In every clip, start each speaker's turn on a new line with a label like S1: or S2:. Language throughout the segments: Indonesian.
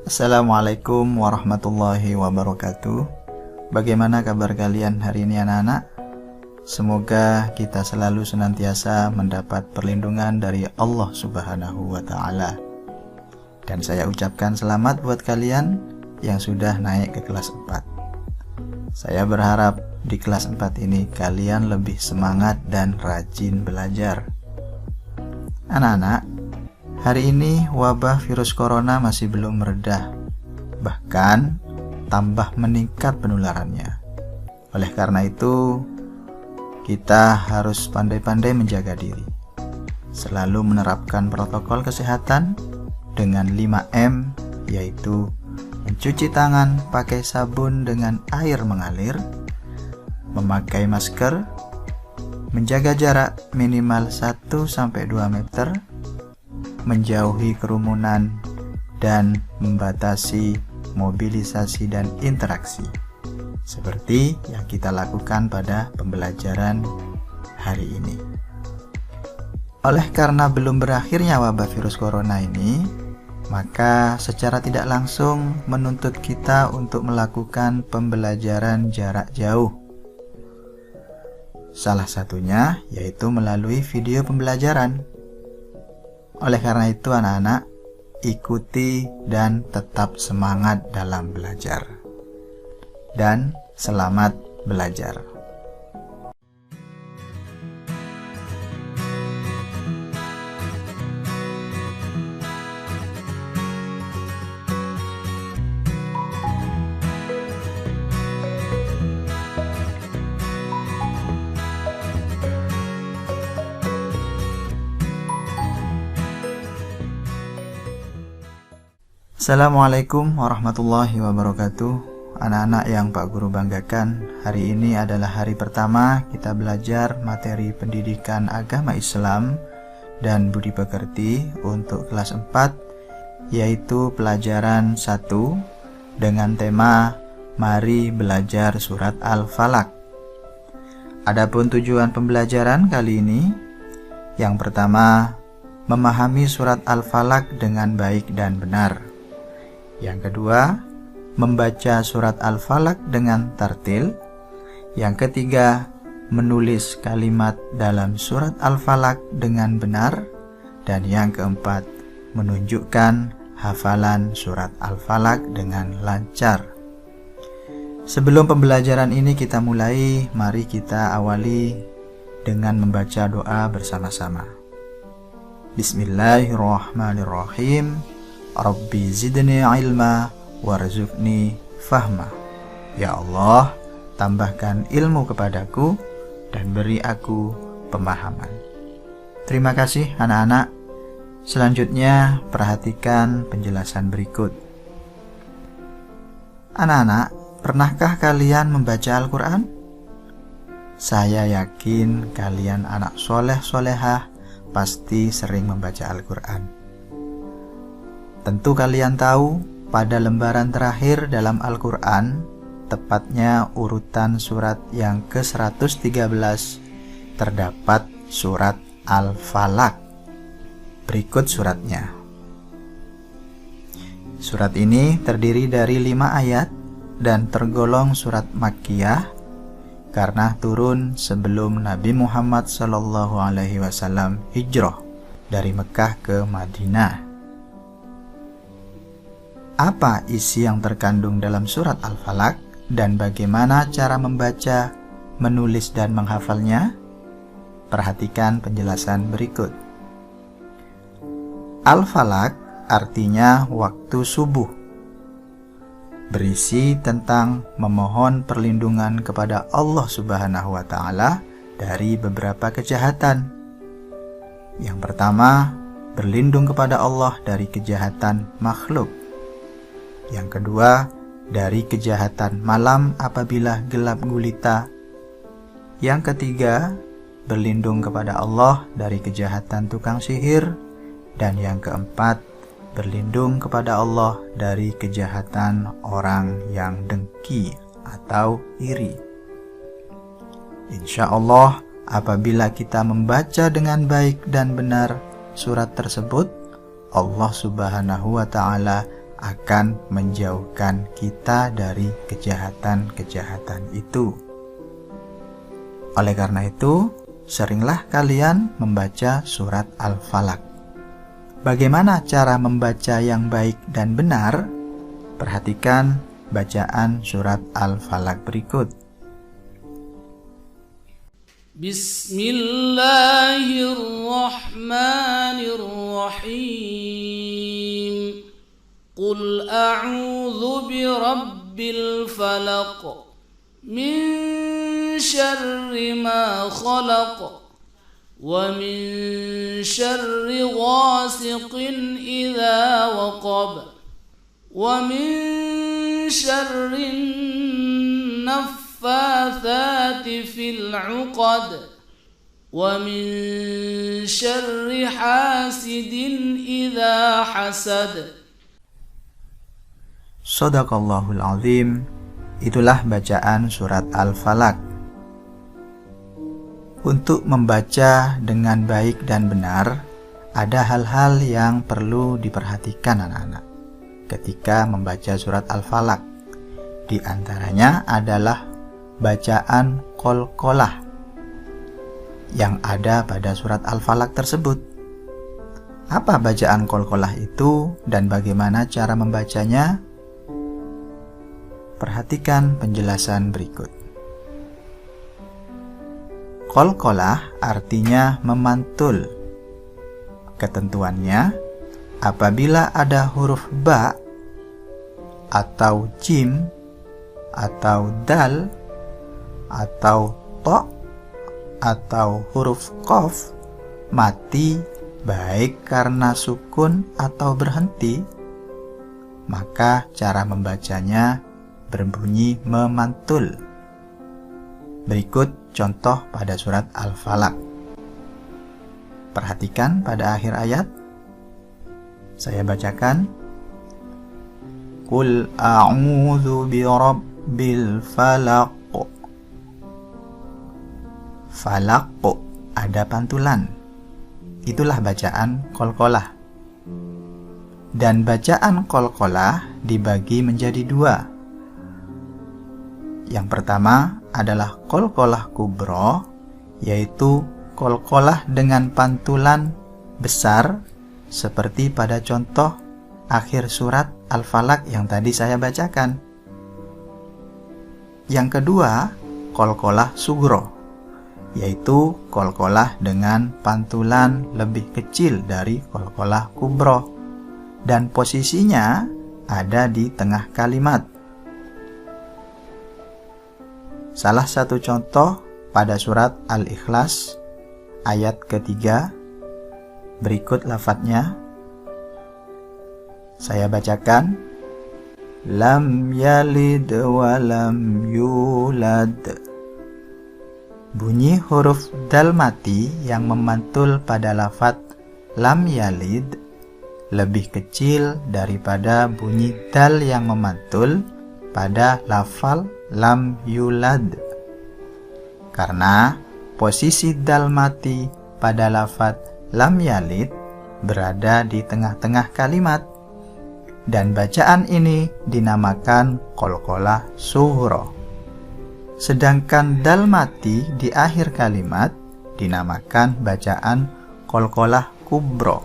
S1: Assalamualaikum warahmatullahi wabarakatuh. Bagaimana kabar kalian hari ini anak-anak? Semoga kita selalu senantiasa mendapat perlindungan dari Allah Subhanahu wa Ta'ala. Dan saya ucapkan selamat buat kalian yang sudah naik ke kelas 4. Saya berharap di kelas 4 ini kalian lebih semangat dan rajin belajar. Anak-anak, hari ini wabah virus corona masih belum mereda, bahkan tambah meningkat penularannya. Oleh karena itu, kita harus pandai-pandai menjaga diri, selalu menerapkan protokol kesehatan dengan 5M, yaitu mencuci tangan pakai sabun dengan air mengalir, memakai masker, menjaga jarak minimal 1-2 meter, menjauhi kerumunan, dan membatasi mobilisasi dan interaksi, seperti yang kita lakukan pada pembelajaran hari ini. Oleh karena belum berakhirnya wabah virus corona ini, maka secara tidak langsung menuntut kita untuk melakukan pembelajaran jarak jauh. Salah satunya yaitu melalui video pembelajaran. Oleh karena itu anak-anak, ikuti dan tetap semangat dalam belajar. Dan selamat belajar. Assalamualaikum warahmatullahi wabarakatuh. Anak-anak yang Pak Guru banggakan, hari ini adalah hari pertama kita belajar materi pendidikan agama Islam dan budi pekerti untuk kelas 4, yaitu pelajaran 1 dengan tema Mari Belajar Surat Al-Falaq. Adapun tujuan pembelajaran kali ini, yang pertama, memahami surat Al-Falaq dengan baik dan benar. Yang kedua, membaca surat Al-Falaq dengan tartil. Yang ketiga, menulis kalimat dalam surat Al-Falaq dengan benar. Dan yang keempat, menunjukkan hafalan surat Al-Falaq dengan lancar. Sebelum pembelajaran ini kita mulai, mari kita awali dengan membaca doa bersama-sama. Bismillahirrahmanirrahim. Rabbi zidni ilma warzuqni fahma. Ya Allah, tambahkan ilmu kepadaku dan beri aku pemahaman. Terima kasih anak-anak. Selanjutnya perhatikan penjelasan berikut. Anak-anak, pernahkah kalian membaca Al-Quran? Saya yakin kalian anak soleh-solehah pasti sering membaca Al-Quran. Tentu kalian tahu pada lembaran terakhir dalam Al-Quran, tepatnya urutan surat yang ke-113, terdapat surat Al-Falaq. Berikut suratnya. Surat ini terdiri dari 5 ayat dan tergolong surat Makkiyah karena turun sebelum Nabi Muhammad SAW hijrah dari Mekah ke Madinah. Apa isi yang terkandung dalam surat Al-Falaq dan bagaimana cara membaca, menulis, dan menghafalnya? Perhatikan penjelasan berikut. Al-Falaq artinya waktu subuh. Berisi tentang memohon perlindungan kepada Allah Subhanahu wa Ta'ala dari beberapa kejahatan. Yang pertama, berlindung kepada Allah dari kejahatan makhluk. Yang kedua, dari kejahatan malam apabila gelap gulita. Yang ketiga, berlindung kepada Allah dari kejahatan tukang sihir. Dan yang keempat, berlindung kepada Allah dari kejahatan orang yang dengki atau iri. Insya Allah, apabila kita membaca dengan baik dan benar surat tersebut, Allah Subhanahu wa Ta'ala akan menjauhkan kita dari kejahatan-kejahatan itu. Oleh karena itu, seringlah kalian membaca surat Al-Falaq. Bagaimana cara membaca yang baik dan benar? Perhatikan bacaan surat Al-Falaq berikut.
S2: Bismillahirrahmanirrahim. Qul a'udzu birabbil falaq min syarri ma khalaq wa min syarri ghasiqin idza waqab wa min syarri naffatsati fil 'uqad wa min syarri hasidin idza hasad.
S1: Shadaqallahul azim. Itulah bacaan surat Al-Falaq. Untuk membaca dengan baik dan benar, ada hal-hal yang perlu diperhatikan anak-anak ketika membaca surat Al-Falaq. Di antaranya adalah bacaan qalqalah yang ada pada surat Al-Falaq tersebut. Apa bacaan qalqalah itu dan bagaimana cara membacanya? Perhatikan penjelasan berikut. Qalqalah artinya memantul. Ketentuannya, apabila ada huruf ba atau jim atau dal atau to atau huruf qaf mati baik karena sukun atau berhenti, maka cara membacanya berbunyi memantul. Berikut contoh pada surat Al-Falaq. Perhatikan pada akhir ayat. Saya bacakan. Qul a'udzu birabbil falaq. Falaq ada pantulan. Itulah bacaan qalqalah. Dan bacaan qalqalah dibagi menjadi dua. Yang pertama adalah qalqalah kubra, yaitu qalqalah dengan pantulan besar seperti pada contoh akhir surat Al-Falaq yang tadi saya bacakan. Yang kedua, qalqalah sugro, yaitu qalqalah dengan pantulan lebih kecil dari qalqalah kubra dan posisinya ada di tengah kalimat. Salah satu contoh pada surat Al-Ikhlas ayat ketiga, berikut lafadznya. Saya bacakan. Lam yalid wa lam yulad. Bunyi huruf dal mati yang memantul pada lafadz lam yalid lebih kecil daripada bunyi dal yang memantul pada lafal lam yulad, karena posisi dal mati pada lafadz lam yalid berada di tengah-tengah kalimat, dan bacaan ini dinamakan qalqalah sughra. Sedangkan dal mati di akhir kalimat dinamakan bacaan qalqalah kubra.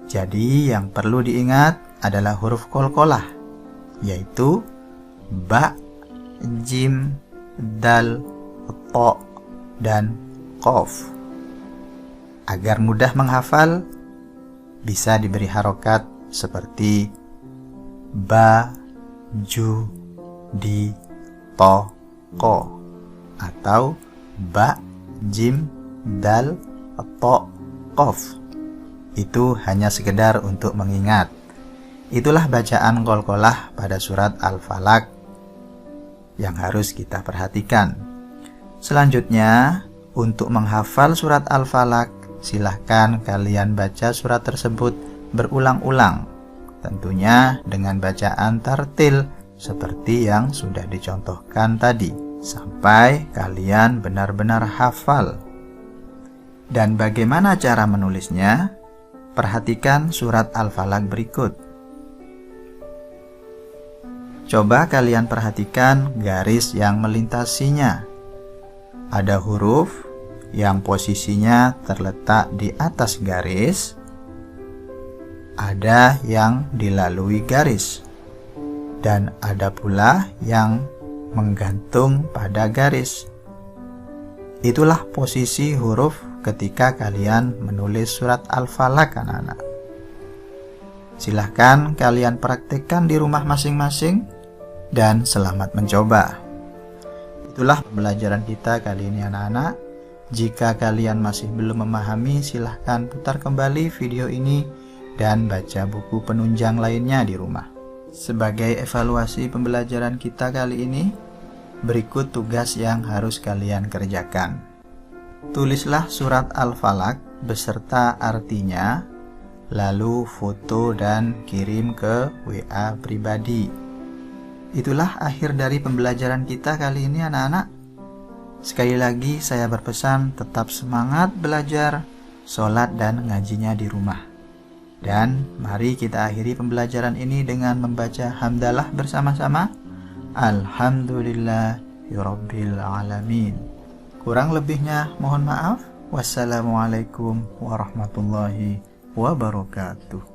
S1: Jadi yang perlu diingat adalah huruf qalqalah, yaitu ba, jim, dal, to, dan qaf. Agar mudah menghafal, bisa diberi harokat seperti ba, ju, di, to, ko, atau ba, jim, dal, to, qaf. Itu hanya sekedar untuk mengingat. Itulah bacaan qalqalah pada surat Al-Falaq yang harus kita perhatikan. Selanjutnya, untuk menghafal surat Al-Falaq, silahkan kalian baca surat tersebut berulang-ulang, tentunya dengan bacaan tartil seperti yang sudah dicontohkan tadi, sampai kalian benar-benar hafal. Dan bagaimana cara menulisnya? Perhatikan surat Al-Falaq berikut. Coba kalian perhatikan garis yang melintasinya. Ada huruf yang posisinya terletak di atas garis, ada yang dilalui garis, dan ada pula yang menggantung pada garis. Itulah posisi huruf ketika kalian menulis surat Al-Falaq, anak-anak. Silahkan kalian praktekkan di rumah masing-masing dan selamat mencoba. Itulah pembelajaran kita kali ini, anak-anak. Jika kalian masih belum memahami, silahkan putar kembali video ini dan baca buku penunjang lainnya di rumah. Sebagai evaluasi pembelajaran kita kali ini, berikut tugas yang harus kalian kerjakan. Tulislah surat Al-Falaq beserta artinya, lalu foto dan kirim ke WA pribadi. Itulah akhir dari pembelajaran kita kali ini, anak-anak. Sekali lagi saya berpesan tetap semangat belajar, sholat dan ngajinya di rumah. Dan mari kita akhiri pembelajaran ini dengan membaca hamdalah bersama-sama. Alhamdulillahirabbil alamin. Kurang lebihnya mohon maaf. Wassalamualaikum warahmatullahi wabarakatuh.